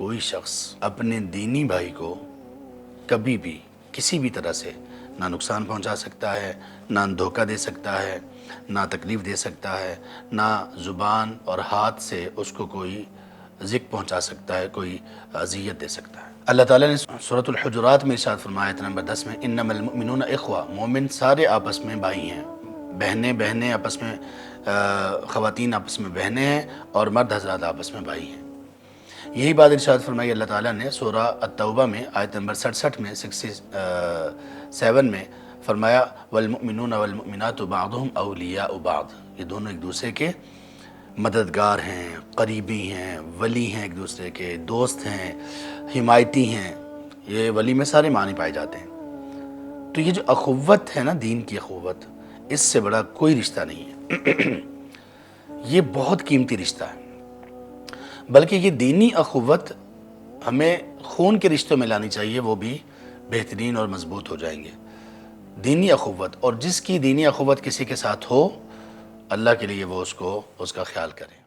کوئی شخص اپنے دینی بھائی کو کبھی بھی کسی بھی طرح سے نہ نقصان پہنچا سکتا ہے، نہ دھوکہ دے سکتا ہے، نہ تکلیف دے سکتا ہے، نہ زبان اور ہاتھ سے اس کو کوئی ذکر پہنچا سکتا ہے، کوئی اذیت دے سکتا ہے۔ اللہ تعالیٰ نے سورۃ الحجرات میں ارشاد فرمایا آیت نمبر 10 میں انما المؤمنون اخوہ، مومن سارے آپس میں بھائی ہیں، بہنیں آپس میں، خواتین آپس میں بہنیں ہیں اور مرد حضرات آپس میں بھائی ہیں۔ یہی بات ارشاد فرمائی اللہ تعالیٰ نے سورہ التوبہ میں آیت نمبر 67 میں 67 میں فرمایا والمؤمنون والمؤمنات بعضهم اولیاء بعض، یہ دونوں ایک دوسرے کے مددگار ہیں، قریبی ہیں، ولی ہیں، ایک دوسرے کے دوست ہیں، حمایتی ہیں۔ یہ ولی میں سارے معنی پائے جاتے ہیں۔ تو یہ جو اخوت ہے نا، دین کی اخوت، اس سے بڑا کوئی رشتہ نہیں ہے۔ یہ بہت قیمتی رشتہ ہے، بلکہ یہ دینی اخوت ہمیں خون کے رشتوں میں لانی چاہیے، وہ بھی بہترین اور مضبوط ہو جائیں گے۔ دینی اخوت، اور جس کی دینی اخوت کسی کے ساتھ ہو، اللہ کے لیے وہ اس کا خیال کرے۔